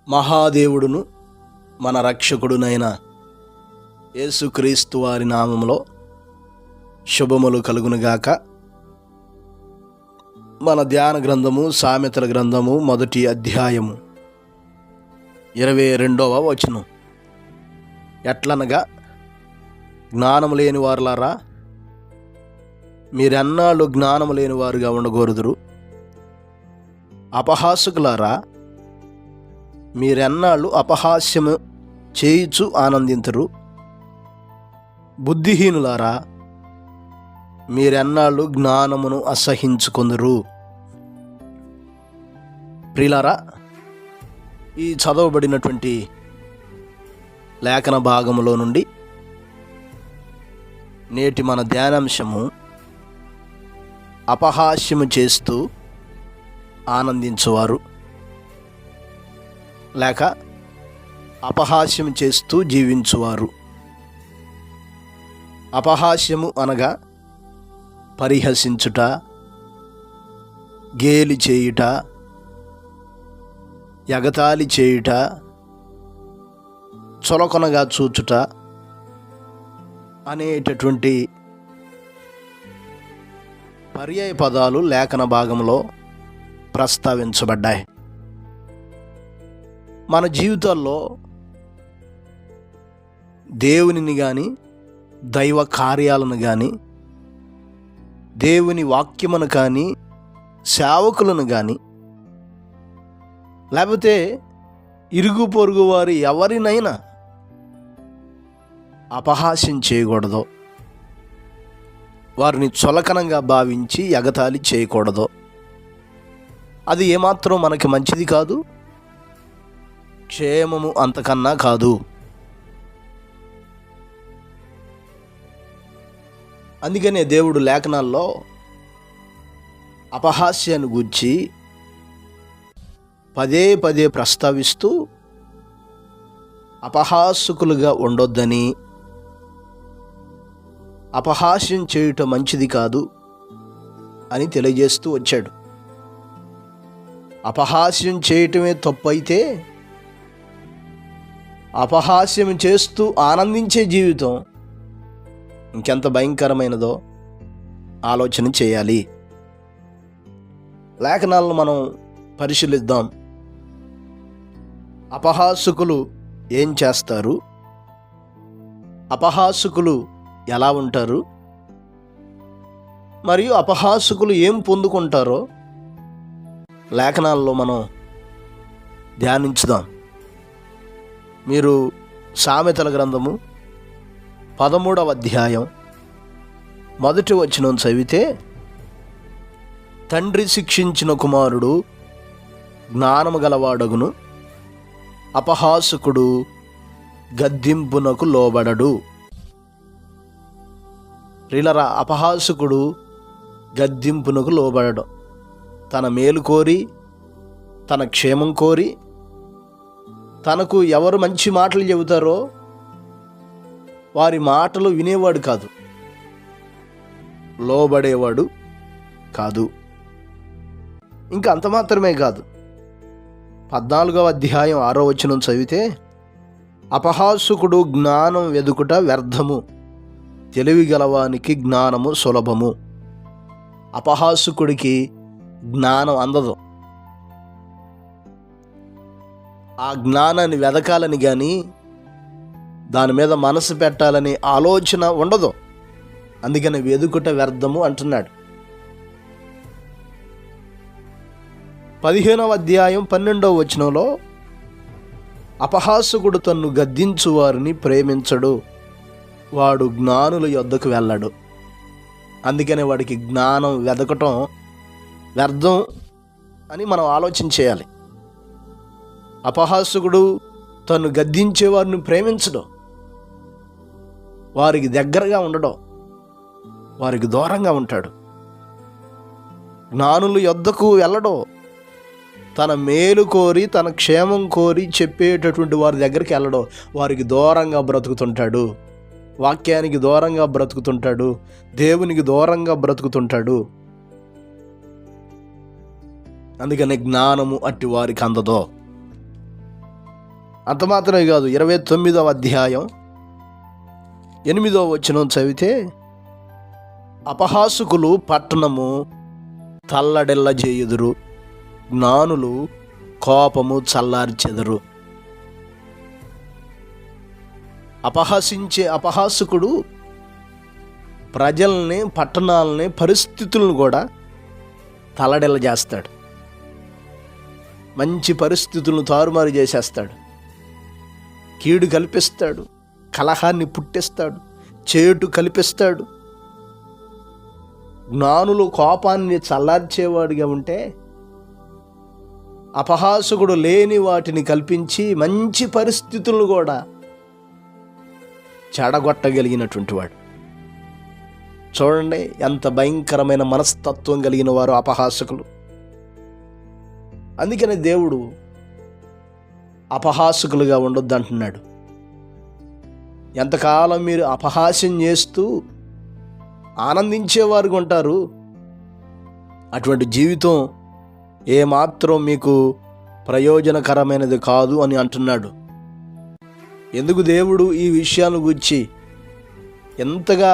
మహాదేవుడును మన రక్షకుడునైన యేసుక్రీస్తు వారి నామములో శుభములు కలుగునుగాక. మన ధ్యాన గ్రంథము సామెతల గ్రంథము 1వ అధ్యాయము 22వ వచనం. ఎట్లనగా, జ్ఞానము లేని వారులారా, మీరెన్నాళ్ళు జ్ఞానము లేని వారుగా ఉండగోరుదురు. అపహాసకులారా, మీరెన్నాళ్ళు అపహాస్యము చేయుచు ఆనందింతురు. బుద్ధిహీనులారా, మీరెన్నాళ్ళు జ్ఞానమును అసహించుకొందురు. ప్రియులారా, ఈ చదవబడినటువంటి లేఖన భాగములో నుండి నేటి మన ధ్యానాంశము అపహాస్యము చేస్తూ ఆనందించువారు లేక అపహాస్యం చేస్తూ జీవించువారు. అపహాస్యము అనగా పరిహసించుట, గేలి చేయుట, ఎగతాళి చేయుట, చులకొనగా చూచుట అనేటటువంటి పర్యాయ పదాలు లేఖన భాగంలో ప్రస్తావించబడ్డాయి. మన జీవితాల్లో దేవునిని కానీ, దైవ కార్యాలను కానీ, దేవుని వాక్యమును కానీ, సేవకులను కానీ, లేకపోతే ఇరుగు పొరుగు వారి ఎవరినైనా అపహాస్యం చేయకూడదు. వారిని చులకనంగా భావించి ఎగతాళి చేయకూడదు. అది ఏమాత్రం మనకి మంచిది కాదు, క్షేమము అంతకన్నా కాదు. అందుకనే దేవుడు లేఖనాల్లో అపహాస్యాన్ని గూర్చి పదే పదే ప్రస్తావిస్తూ అపహాసకులుగా ఉండొద్దని, అపహాస్యం చేయుట మంచిది కాదు అని తెలియజేస్తూ వచ్చాడు. అపహాస్యం చేయటమే తప్పు అయితే, అపహాస్యం చేస్తూ ఆనందించే జీవితం ఇంకెంత భయంకరమైనదో ఆలోచన చేయాలి. లేఖనాలను మనం పరిశీలిద్దాం. అపహాసకులు ఏం చేస్తారు? అపహాసకులు ఎలా ఉంటారు? మరియు అపహాసకులు ఏం పొందుకుంటారో లేఖనాల్లో మనం ధ్యానించుదాం. మీరు సామెతల గ్రంథము 13వ అధ్యాయం 1వ వచనం చదివితే, తండ్రి శిక్షించిన కుమారుడు జ్ఞానము గలవాడగును, అపహాసకుడు గద్దింపునకు లోబడడు. ప్రియులారా, అపహాసకుడు గద్దింపునకు లోబడడు. తన మేలు కోరి, తన క్షేమం కోరి, తనకు ఎవరు మంచి మాటలు చెబుతారో వారి మాటలు వినేవాడు కాదు, లోబడేవాడు కాదు. ఇంకా అంత మాత్రమే కాదు, 14వ అధ్యాయం 6వ వచనం చదివితే, అపహాసకుడు జ్ఞానం వెదుకుట వ్యర్థము, తెలివి గలవానికి జ్ఞానము సులభము. అపహాసకుడికి జ్ఞానం అందదు. ఆ జ్ఞానాన్ని వెదకాలని కానీ, దాని మీద మనసు పెట్టాలని ఆలోచన ఉండదు. అందుకని వెదుకుట వ్యర్థము అంటున్నాడు. 15వ అధ్యాయం 12వ వచనంలో, అపహాసకుడు తన్ను గద్దించు వారిని ప్రేమించడు, వాడు జ్ఞానుల యొద్దకు వెళ్ళడు. అందుకని వాడికి జ్ఞానం వెదకటం వ్యర్థం అని మనం ఆలోచన చేయాలి. అపహాసకుడు తను గద్దించే వారిని ప్రేమించడం, వారికి దగ్గరగా ఉండడం, వారికి దూరంగా ఉంటాడు. జ్ఞానుల యొద్దకు వెళ్ళడం, తన మేలు కోరి, తన క్షేమం కోరి చెప్పేటటువంటి వారి దగ్గరికి వెళ్ళడం, వారికి దూరంగా బ్రతుకుతుంటాడు. వాక్యానికి దూరంగా బ్రతుకుతుంటాడు, దేవునికి దూరంగా బ్రతుకుతుంటాడు. అందుకని జ్ఞానము అట్టి వారికి అందదో. అంత మాత్రమే కాదు, 29వ అధ్యాయం 8వ వచనం చదివితే, అపహాసకులు పట్టణము తల్లడెల్ల చేయుదురు, జ్ఞానులు కోపము చల్లార్చెదరు. అపహసించే అపహాసకుడు ప్రజల్ని, పట్టణాలని, పరిస్థితులను కూడా తల్లడెల్ల చేస్తాడు. మంచి పరిస్థితులను తారుమారు చేసేస్తాడు, కీడు కల్పిస్తాడు, కలహాన్ని పుట్టిస్తాడు, చేటు కల్పిస్తాడు. జ్ఞానులు కోపాన్ని చల్లార్చేవాడిగా ఉంటే, అపహాసకుడు లేని వాటిని కల్పించి మంచి పరిస్థితులను కూడా చెడగొట్టగలిగినటువంటి వాడు. చూడండి ఎంత భయంకరమైన మనస్తత్వం కలిగిన వారు అపహాసకులు. అందుకని దేవుడు అపహాసకులుగా ఉండొద్దు అంటున్నాడు. ఎంతకాలం మీరు అపహాస్యం చేస్తూ ఆనందించేవారుగా ఉంటారు, అటువంటి జీవితం ఏమాత్రం మీకు ప్రయోజనకరమైనది కాదు అని అంటున్నాడు. ఎందుకు దేవుడు ఈ విషయాల గురించి ఎంతగా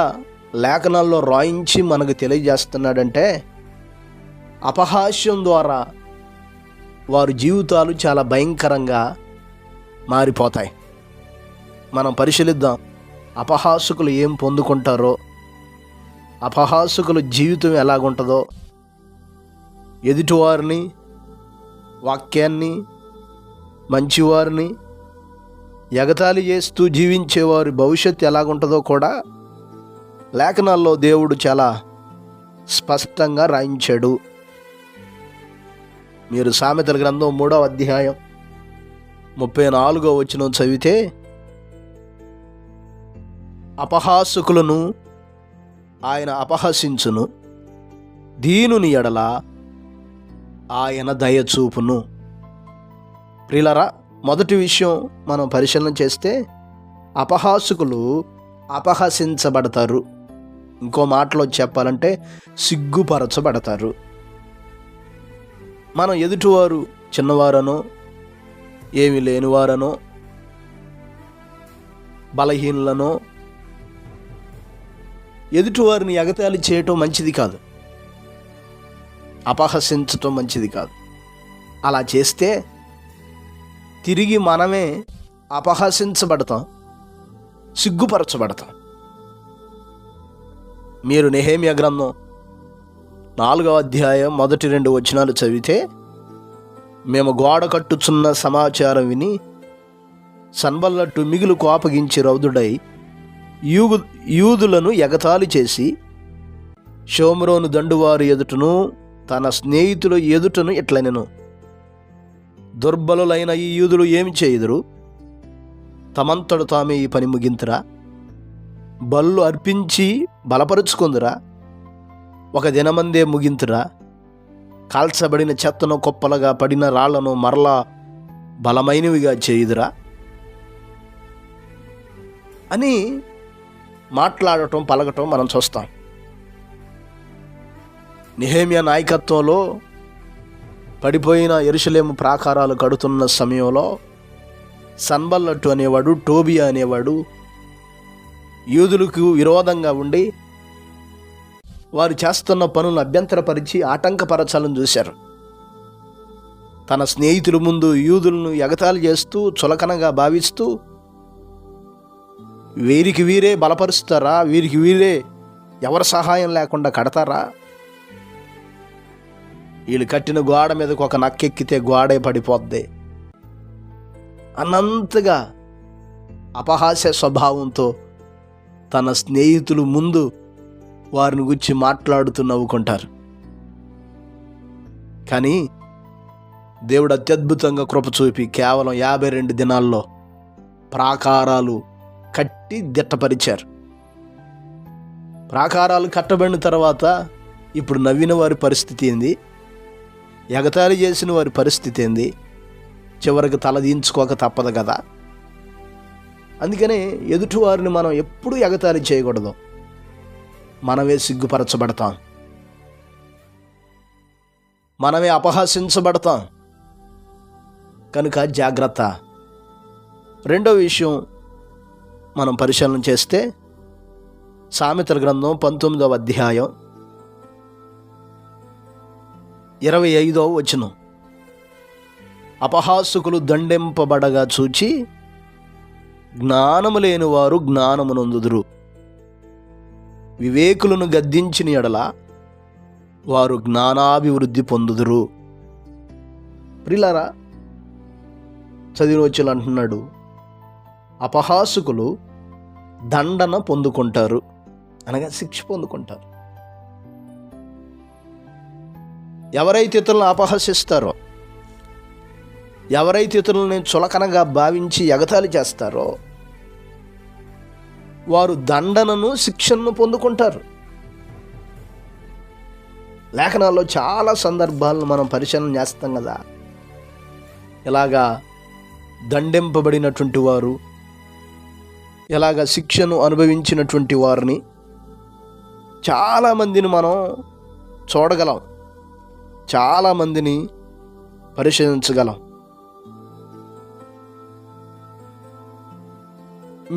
లేఖనాల్లో రాయించి మనకు తెలియజేస్తున్నాడంటే, అపహాస్యం ద్వారా వారి జీవితాలు చాలా భయంకరంగా మారిపోతాయి. మనం పరిశీలిద్దాం, అపహాసకులు ఏం పొందుకుంటారో, అపహాసకుల జీవితం ఎలాగుంటుందో, ఎదుటివారిని, వాక్యాన్ని, మంచివారిని ఎగతాళి చేస్తూ జీవించేవారి భవిష్యత్తు ఎలాగుంటుందో కూడా లేఖనాల్లో దేవుడు చాలా స్పష్టంగా రాయించాడు. మీరు సామెతల గ్రంథం 3వ అధ్యాయం 34వ వచనం చదివితే, అపహాసకులను ఆయన అపహసించును, దీనుని ఎడల ఆయన దయచూపును. ప్రియులారా, మొదటి విషయం మనం పరిశీలన చేస్తే, అపహాసకులు అపహసించబడతారు. ఇంకో మాటలో చెప్పాలంటే సిగ్గుపరచబడతారు. మనం ఎదుటివారు చిన్నవారనో, ఏమీ లేనివారనో, బలహీనులనో ఎదుటివారిని ఎగతాళి చేయటం మంచిది కాదు, అపహసించటం మంచిది కాదు. అలా చేస్తే తిరిగి మనమే అపహసించబడతాం, సిగ్గుపరచబడతాం. మీరు నెహెమ్యా గ్రంథం 4వ అధ్యాయం 1-2 వచనాలు చదివితే, మేము గోడ కట్టుచున్న సమాచారం విని సన్బల్లట్టు మిగులు కోపగించి రౌదుడై యూదులను ఎగతాళి చేసి షోమ్రోను దండువారి ఎదుటను తన స్నేహితుల ఎదుటను ఇట్లనెను, దుర్బలులైన ఈ యూదులు ఏమి చేయుదురు? తమంతడు తామే ఈ పని ముగింతురా? బళ్ళు అర్పించి బలపరుచుకుందురా? ఒక దినమందే ముగింతురా? కాల్చబడిన చెత్తను కుప్పలుగా పడిన రాళ్లను మరలా బలమైనవిగా చేయుదురా అని మాట్లాడటం, పలకటం మనం చూస్తాం. నెహెమ్యా నాయకత్వంలో పడిపోయిన యెరూషలేము ప్రాకారాలు కడుతున్న సమయంలో సన్బల్లట్టు అనేవాడు, టోబియా అనేవాడు యూదులకు విరోధంగా ఉండి వారు చేస్తున్న పనులను అభ్యంతరపరిచి ఆటంకపరచాలని చూశారు. తన స్నేహితుల ముందు యూదులను ఎగతాళి చేస్తూ, చులకనగా భావిస్తూ, వీరికి వీరే బలపరుస్తారా, వీరికి వీరే ఎవరి సహాయం లేకుండా కడతారా, వీళ్ళు కట్టిన గోడ మీదకి ఒక నక్కెక్కితే గోడే పడిపోద్ది అన్నంతగా అపహాస్య స్వభావంతో తన స్నేహితులు ముందు వారిని గురించి మాట్లాడుతూ నవ్వుకుంటారు. కానీ దేవుడు అత్యద్భుతంగా కృప చూపి కేవలం 52 దినాల్లో ప్రాకారాలు కట్టి దిట్టపరిచారు. ప్రాకారాలు కట్టబడిన తర్వాత ఇప్పుడు నవ్విన వారి పరిస్థితి ఏంది, ఎగతాళి చేసిన వారి పరిస్థితి ఏంది? చివరికి తలదించుకోక తప్పదు కదా. అందుకనే ఎదుటివారిని మనం ఎప్పుడూ ఎగతాళి చేయకూడదు, మనమే సిగ్గుపరచబడతాం, మనమే అపహసించబడతాం. కనుక జాగ్రత్త. రెండో విషయం మనం పరిశీలన చేస్తే సామెతల గ్రంథం 19వ అధ్యాయం 25వ వచనం. అపహాసకులు దండెంపబడగా చూచి జ్ఞానము లేని వారు జ్ఞానమునొందుదురు. వివేకులను గద్దించిన ఎడల వారు జ్ఞానాభివృద్ధి పొందుదురు. ప్రియులారా, చదివిన వచ్చులు అంటున్నాడు, అపహాసకులు దండన పొందుకుంటారు, అనగా శిక్ష పొందుకుంటారు. ఎవరైతే ఇతరులను అపహసిస్తారో, ఎవరైతే ఇతరులని చులకనగా భావించి ఎగతాళి చేస్తారో వారు దండనను, శిక్షను పొందుకుంటారు. లేఖనాల్లో చాలా సందర్భాలను మనం పరిశీలన చేస్తాం కదా. ఇలాగా దండెంపబడినటువంటి వారు, ఇలాగా శిక్షను అనుభవించినటువంటి వారిని చాలామందిని మనం చూడగలం, చాలామందిని పరిశీలించగలం.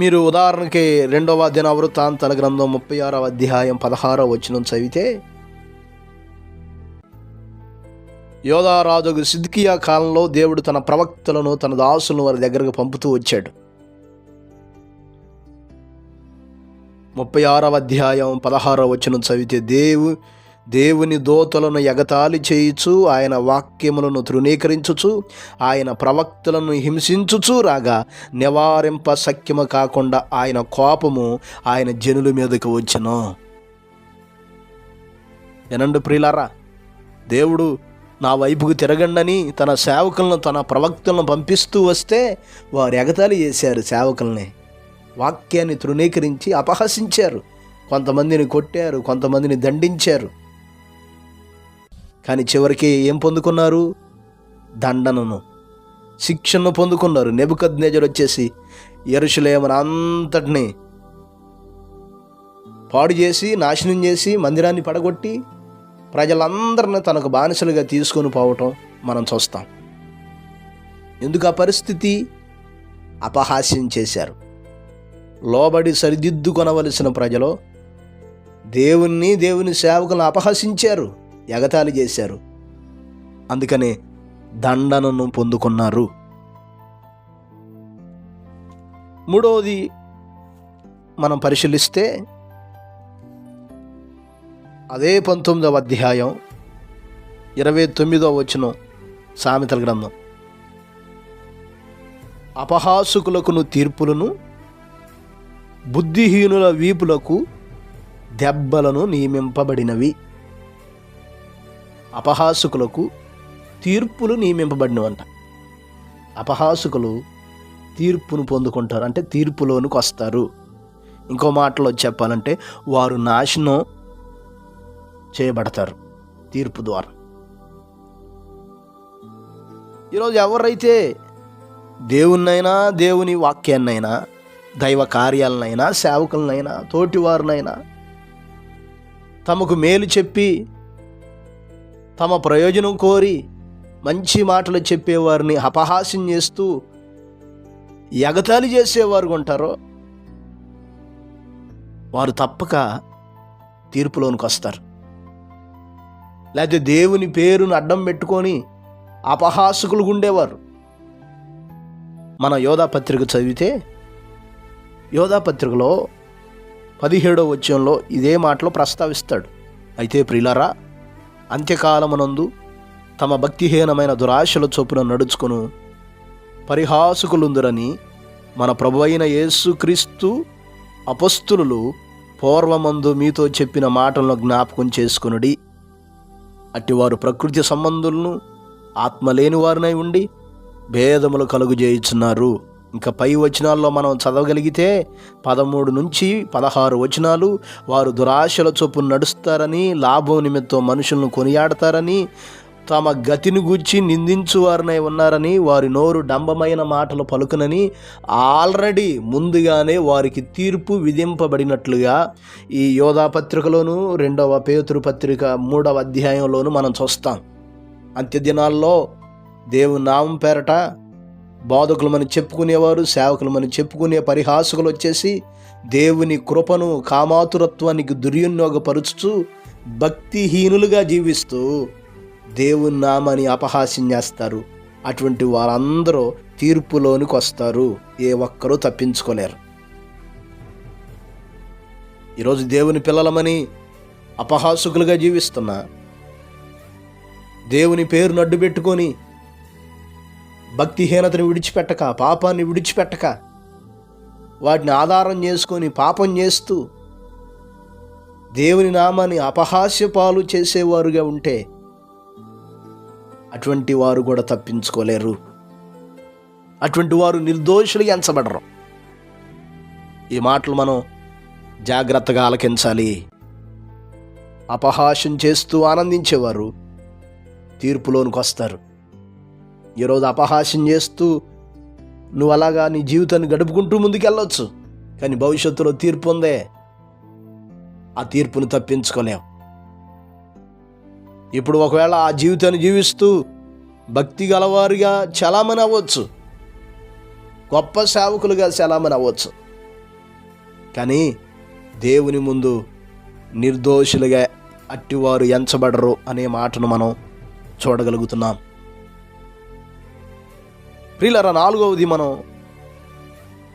మీరు ఉదాహరణకి 2వ దినవృత్తాంతాల గ్రంథం 36వ అధ్యాయం 16వ వచనం చదివితే, యోధారాజు సిద్కియా కాలంలో దేవుడు తన ప్రవక్తలను, తన దాసులను వారి దగ్గరకు పంపుతూ వచ్చాడు. 36వ అధ్యాయం 16వ వచనం చదివితే, దేవుని దూతలను ఎగతాళి చేయుచు, ఆయన వాక్యములను తృణీకరించుచు, ఆయన ప్రవక్తలను హింసించుచు రాగా నివారింప శక్యము కాకుండా ఆయన కోపము ఆయన జనుల మీదకు వచ్చెను. వినండి ప్రియులారా, దేవుడు నా వైపుకు తిరగండని తన సేవకులను, తన ప్రవక్తలను పంపిస్తూ వస్తే వారు ఎగతాళి చేశారు. సేవకుల్ని, వాక్యాన్ని తృణీకరించి అపహసించారు. కొంతమందిని కొట్టారు, కొంతమందిని దండించారు. కానీ చివరికి ఏం పొందుకున్నారు? దండనను, శిక్షను పొందుకున్నారు. నెబుకద్నెజరు వచ్చేసి యెరూషలేమును అంతటిని పాడు చేసి, నాశనం చేసి, మందిరాన్ని పడగొట్టి ప్రజలందరినీ తనకు బానిసలుగా తీసుకొని పోవటం మనం చూస్తాం. ఎందుకు ఆ పరిస్థితి? అపహాస్యం చేశారు. లోబడి సరిదిద్దుకొనవలసిన ప్రజలు దేవుని సేవకులను అపహసించారు, ఎగతాళి చేశారు. అందుకనే దండనను పొందుకున్నారు. మూడవది మనం పరిశీలిస్తే అదే 19వ అధ్యాయం 29వ వచనం సామెతల గ్రంథం, అపహాసకులకును తీర్పులను, బుద్ధిహీనుల వీపులకు దెబ్బలను నియమింపబడినవి. అపహాసకులకు తీర్పులు నియమింపబడినవంట. అపహాసకులు తీర్పును పొందుకుంటారు, అంటే తీర్పులోనికి వస్తారు. ఇంకో మాటలో చెప్పాలంటే వారు నాశనం చేయబడతారు తీర్పు ద్వారా. ఈరోజు ఎవరైతే దేవుణ్ణైనా, దేవుని వాక్యాన్నైనా, దైవ కార్యాలనైనా, సేవకులనైనా, తోటివారినైనా తమకు మేలు చెప్పి, తమ ప్రయోజనం కోరి మంచి మాటలు చెప్పేవారిని అపహాస్యం చేస్తూ ఎగతాళి చేసేవారు ఉంటారో వారు తప్పక తీర్పులోనికి వస్తారు. లేకపోతే దేవుని పేరును అడ్డం పెట్టుకొని అపహాసకులు ఉండేవారు. మన యోధా పత్రిక చదివితే, యోధా పత్రికలో 17వ వచనంలో ఇదే మాటలో ప్రస్తావిస్తాడు. అయితే ప్రియులారా, అంత్యకాలమునందు తమ భక్తిహీనమైన దురాశల చొప్పున నడుచుకును పరిహాసకులుందురని మన ప్రభువైన యేసుక్రీస్తు అపొస్తలులు పూర్వమందు మీతో చెప్పిన మాటలను జ్ఞాపకం చేసుకొనుడి. అట్టివారు ప్రకృతి సంబంధులను ఆత్మలేని వారినై ఉండి భేదములు కలుగుజేయుచున్నారు. ఇంకా పై వచనాల్లో మనం చదవగలిగితే 13 నుంచి 16 వచనాలు, వారు దురాశల చొప్పున నడుస్తారని, లాభం నిమిత్తం మనుషులను కొనియాడతారని, తమ గతిని గూర్చి నిందించువారినై ఉన్నారని, వారి నోరు డంబమైన మాటలు పలుకునని ఆల్రెడీ ముందుగానే వారికి తీర్పు విధింపబడినట్లుగా ఈ యోధా పత్రికలోను, 2వ పేతురు పత్రిక 3వ అధ్యాయంలోను మనం చూస్తాం. అంత్యదినాల్లో దేవుని నామం పేరట బోధకులమని చెప్పుకునేవారు, సేవకులమని చెప్పుకునే పరిహాసకులు వచ్చేసి దేవుని కృపను కామాతురత్వానికి దుర్వినియోగపరుచుతూ భక్తిహీనులుగా జీవిస్తూ దేవుని నామాన్ని అపహాస్యం చేస్తారు. అటువంటి వారందరూ తీర్పులోనికి వస్తారు. ఏ ఒక్కరూ తప్పించుకోలేరు. ఈరోజు దేవుని పిల్లలమని అపహాసకులుగా జీవిస్తున్నా, దేవుని పేరును అడ్డు పెట్టుకొని భక్తిహీనతను విడిచిపెట్టక, పాపాన్ని విడిచిపెట్టక, వాటిని ఆధారం చేసుకొని పాపం చేస్తూ దేవుని నామాన్ని అపహాస్య పాలు చేసేవారుగా ఉంటే అటువంటి వారు కూడా తప్పించుకోలేరు. అటువంటి వారు నిర్దోషులుగా ఎంచబడరు. ఈ మాటలు మనం జాగ్రత్తగా ఆలకించాలి. అపహాస్యం చేస్తూ ఆనందించేవారు తీర్పులోనికి వస్తారు. ఈరోజు అపహాస్యం చేస్తూ నువ్వు అలాగా నీ జీవితాన్ని గడుపుకుంటూ ముందుకెళ్ళొచ్చు, కానీ భవిష్యత్తులో తీర్పు ఉందే. ఆ తీర్పును తప్పించుకోలేవు. ఇప్పుడు ఒకవేళ ఆ జీవితాన్ని జీవిస్తూ భక్తి గలవారిగా చలామణి అవ్వచ్చు, గొప్ప సేవకులుగా చలామణి అవ్వచ్చు, కానీ దేవుని ముందు నిర్దోషులుగా అట్టివారు ఎంచబడరు అనే మాటను మనం చూడగలుగుతున్నాం. ప్రియులారా, 4వది మనం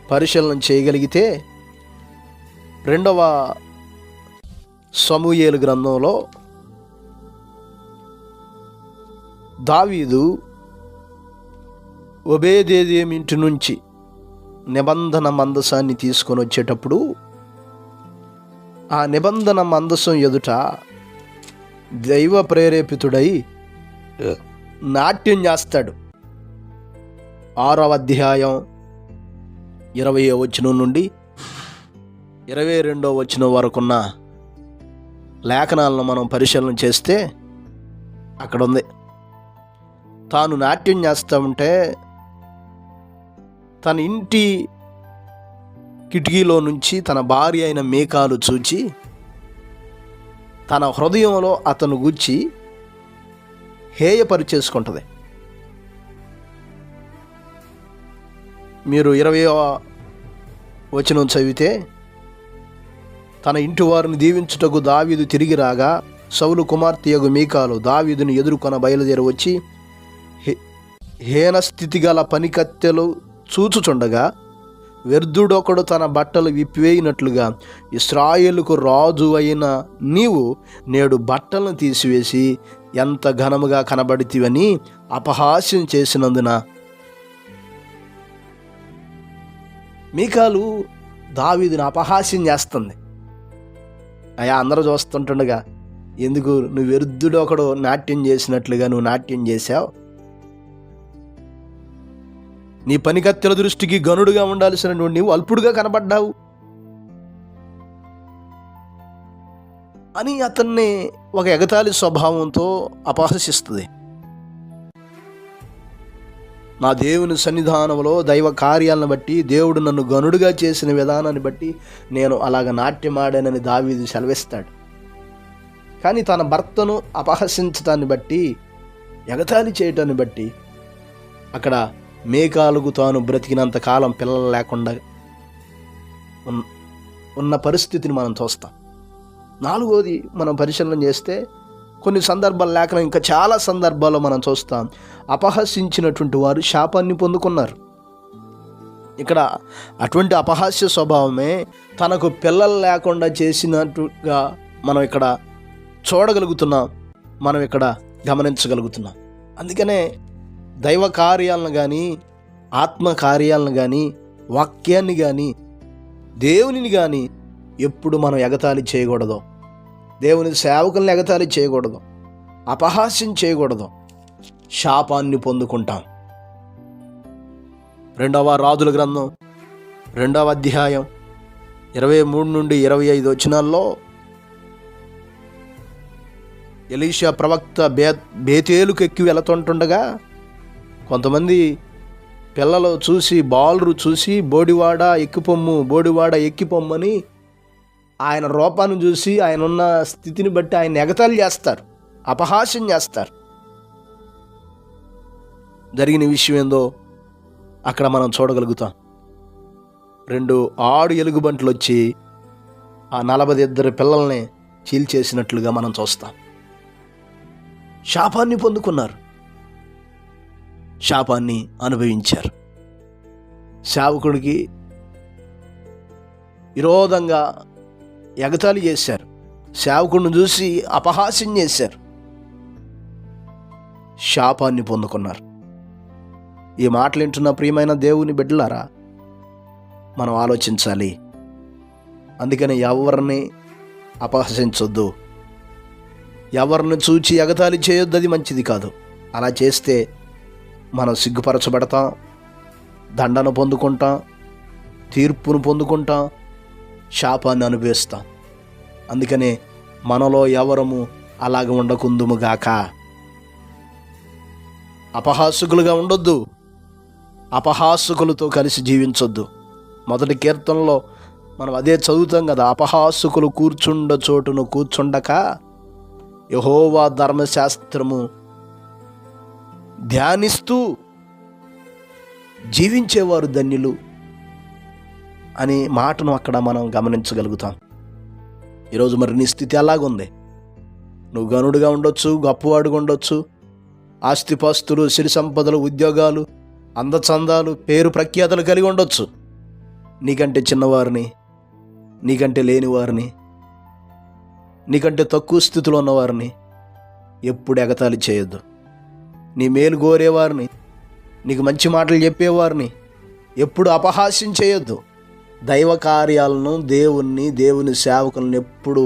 పరిశీలన చేయగలిగితే 2వ సమూయేలు గ్రంథంలో దావీదు ఒబేదెదోము ఇంటి నుంచి నిబంధన మందసాన్ని తీసుకొని వచ్చేటప్పుడు ఆ నిబంధన మందసం ఎదుట దైవ ప్రేరేపితుడై నాట్యం చేస్తాడు. 6వ అధ్యాయం 20వ వచనం నుండి 22వ వచనం వరకున్న లేఖనాలను మనం పరిశీలన చేస్తే అక్కడ ఉంది. తాను నాట్యం చేస్తూ ఉంటే తన ఇంటి కిటికీలో నుంచి తన భార్య అయిన మీకాలు చూచి తన హృదయంలో అతను గూర్చి హేయపరిచేసుకుంటుంది. మీరు 20వ వచనం చదివితే, తన ఇంటి వారిని దీవించుటకు దావీదు తిరిగి రాగా సౌలు కుమార్తెయగు మీకాలు దావీదుని ఎదుర్కొన బయలుదేరి వచ్చి హీన స్థితి గల పనికత్తెలు చూచుచుండగా వ్యర్థుడొకడు తన బట్టలు విప్పివేయినట్లుగా ఇశ్రాయేలుకు రాజు అయిన నీవు నేడు బట్టలను తీసివేసి ఎంత ఘనముగా కనబడితివని అపహాస్యం చేసినందున మీకాలు దావీదుని అపహాస్యం చేస్తుంది. అయా అందరూ చూస్తుంటుండగా, ఎందుకు నువ్వు వ్యర్థుడు ఒకడు నాట్యం చేసినట్లుగా నువ్వు నాట్యం చేశావు, నీ పనికత్తెల దృష్టికి గనుడుగా ఉండాల్సినటువంటి నీవు అల్పుడుగా కనబడ్డావు అని అతన్ని ఒక ఎగతాళి స్వభావంతో అపహసిస్తుంది. నా దేవుని సన్నిధానంలో దైవ కార్యాలను బట్టి, దేవుడు నన్ను గనుడుగా చేసిన విధానాన్ని బట్టి నేను అలాగ నాట్యమాడానని దావీదు సెలవిస్తాడు. కానీ తన భర్తను అపహసించడాన్ని బట్టి, ఎగతాళి చేయటాన్ని బట్టి అక్కడ మీకాలుకు తాను బ్రతికినంత కాలం పిల్లలు లేకుండా ఉన్న పరిస్థితిని మనం చూస్తాం. 4వది మనం పరిశీలన చేస్తే కొన్ని సందర్భాలు లేక ఇంకా చాలా సందర్భాల్లో మనం చూస్తాం, అపహసించినటువంటి వారు శాపాన్ని పొందుకున్నారు. ఇక్కడ అటువంటి అపహాస్య స్వభావమే తనకు పిల్లలు లేకుండా చేసినట్టుగా మనం ఇక్కడ చూడగలుగుతున్నాం, మనం ఇక్కడ గమనించగలుగుతున్నాం. అందుకనే దైవ కార్యాలను కానీ, ఆత్మ కార్యాలను కానీ, వాక్యాన్ని కానీ, దేవునిని కానీ ఎప్పుడు మనం ఎగతాళి చేయకూడదు. దేవుని సేవకులను ఎగతాళి చేయకూడదు, అపహాస్యం చేయకూడదు. శాపాన్ని పొందుకుంటాం. 2వ రాజుల గ్రంథం 2వ అధ్యాయం 23 నుండి 25 వచనాల్లో ఎలీషా ప్రవక్త బేతేలుకు ఎక్కి వెళుతుంటుండగా కొంతమంది పిల్లలు చూసి, బాలురు చూసి బోడివాడ ఎక్కిపొమ్ము, బోడివాడ ఎక్కిపొమ్మని ఆయన రూపాన్ని చూసి, ఆయన ఉన్న స్థితిని బట్టి ఆయన ఎగతాళి చేస్తారు, అపహాస్యం చేస్తారు. జరిగిన విషయం ఏందో అక్కడ మనం చూడగలుగుతాం. 2 ఆడు ఎలుగుబంట్లు వచ్చి ఆ 42 పిల్లల్ని చీల్చేసినట్లుగా మనం చూస్తాం. శాపాన్ని పొందుకున్నారు, శాపాన్ని అనుభవించారు. సేవకుడికి విరోధంగా ఎగతాళి చేశారు, సేవకుడిని చూసి అపహాస్యం చేశారు, శాపాన్ని పొందుకున్నారు. ఈ మాటలు వింటున్న ప్రియమైన దేవుని బిడ్డలారా, మనం ఆలోచించాలి. అందుకని ఎవరిని అపహసించొద్దు, ఎవరిని చూచి ఎగతాళి చేయొద్దు. అది మంచిది కాదు. అలా చేస్తే మనం సిగ్గుపరచబడతాం, దండను పొందుకుంటాం, తీర్పును పొందుకుంటాం, శాపాన్ని అనుభవిస్తాం. అందుకనే మనలో ఎవరము అలాగ ఉండకుందుముగాక. అపహాసకులుగా ఉండొద్దు, అపహాసకులతో కలిసి జీవించొద్దు. మొదటి కీర్తనలో మనం అదే చదువుతాం కదా, అపహాసకులు కూర్చుండ చోటును కూర్చుండక యెహోవా ధర్మశాస్త్రము ధ్యానిస్తూ జీవించేవారు ధన్యులు అనే మాటను అక్కడ మనం గమనించగలుగుతాం. ఈరోజు మరి నీ స్థితి అలాగుంది. నువ్వు గనుడుగా ఉండొచ్చు, గొప్పవాడుగా ఉండొచ్చు, ఆస్తిపాస్తులు, సిరి సంపదలు, ఉద్యోగాలు, అందచందాలు, పేరు ప్రఖ్యాతలు కలిగి ఉండొచ్చు. నీకంటే చిన్నవారిని, నీకంటే లేనివారిని, నీకంటే తక్కువ స్థితిలో ఉన్నవారిని ఎప్పుడు ఎగతాళి చేయొద్దు. నీ మేలు కోరేవారిని, నీకు మంచి మాటలు చెప్పేవారిని ఎప్పుడు అపహాస్యం చేయొద్దు. దైవ కార్యాలను, దేవుణ్ణి, దేవుని సేవకులను ఎప్పుడు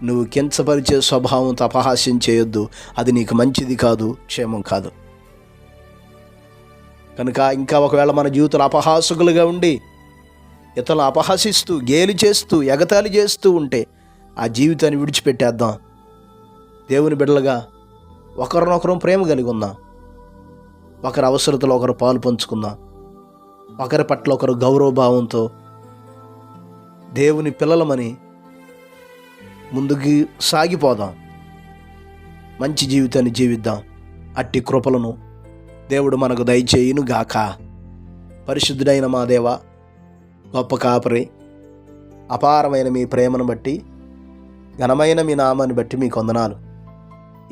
నువ్వు కించపరిచే స్వభావంతో అపహాస్యం చేయొద్దు. అది నీకు మంచిది కాదు, క్షేమం కాదు. కనుక ఇంకా ఒకవేళ మన జీవితంలో అపహాసకులుగా ఉండి ఇతరులను అపహసిస్తూ, గేలి చేస్తూ, ఎగతాళి చేస్తూ ఉంటే ఆ జీవితాన్ని విడిచిపెట్టేద్దాం. దేవుని బిడ్డలుగా ఒకరినొకరు ప్రేమ కలిగి ఉందాం, ఒకరి అవసరతలో ఒకరు పాలు పంచుకుందాం, ఒకరి పట్ల ఒకరు గౌరవభావంతో దేవుని పిల్లలమని ముందుకు సాగిపోదాం. మంచి జీవితాన్ని జీవిద్దాం. అట్టి కృపలను దేవుడు మనకు దయచేయును గాక. పరిశుద్ధుడైన మా దేవ, గొప్ప కాపరి, అపారమైన మీ ప్రేమను బట్టి, ఘనమైన మీ నామాన్ని బట్టి మీకు వందనాలు.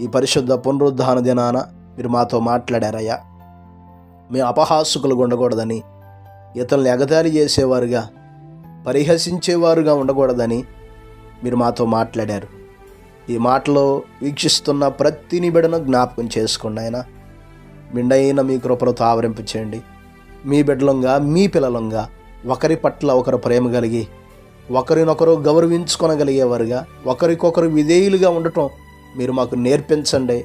ఈ పరిశుద్ధ పునరుద్ధాన దినాన మీరు మాతో మాట్లాడారయ్యా. మేము అపహాసకులు ఉండకూడదని, ఇతరులను ఎగతాళి చేసేవారుగా, పరిహసించేవారుగా ఉండకూడదని మీరు మాతో మాట్లాడారు. ఈ మాటలో వీక్షిస్తున్న ప్రతి నిబిడను జ్ఞాపకం చేసుకోండి ఆయన. మిండైన మీ కృపలతో ఆవరింపు చేయండి. మీ బిడ్డలంగా, మీ పిల్లలంగా ఒకరి పట్ల ఒకరు ప్రేమ కలిగి, ఒకరినొకరు గౌరవించుకొనగలిగేవారుగా, ఒకరికొకరు విధేయులుగా ఉండటం మీరు మాకు నేర్పించండి,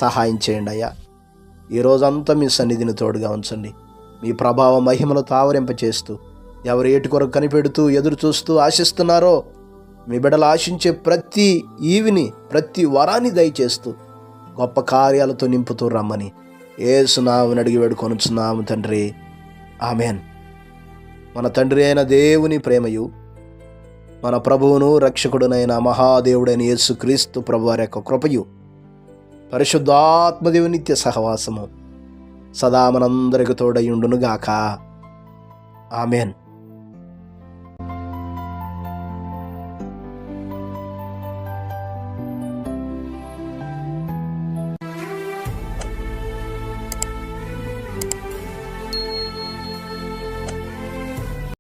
సహాయం చేయండి అయ్యా. ఈ రోజంతా మీ సన్నిధిని తోడుగా ఉంచండి. మీ ప్రభావ మహిమలతో ఆవరింపచేస్తూ, ఎవరు ఏటి కొరకు కనిపెడుతూ ఎదురు చూస్తూ ఆశిస్తున్నారో మీ బిడ్డలు ఆశించే ప్రతి ఈవిని, ప్రతి వరాన్ని దయచేస్తూ గొప్ప కార్యాలతో నింపుతూ రమ్మని యేసు నామమున అడిగి వేడుకొనుచున్నాము తండ్రి, ఆమెన్. మన తండ్రి అయిన దేవుని ప్రేమయు, మన ప్రభువును రక్షకుడునైన మహాదేవుడైన యేసుక్రీస్తు ప్రభువారి యొక్క కృపయు, పరిశుద్ధాత్మదేవుని నిత్య సహవాసము సదా మనందరికి తోడయుండునుగాక. ఆమెన్.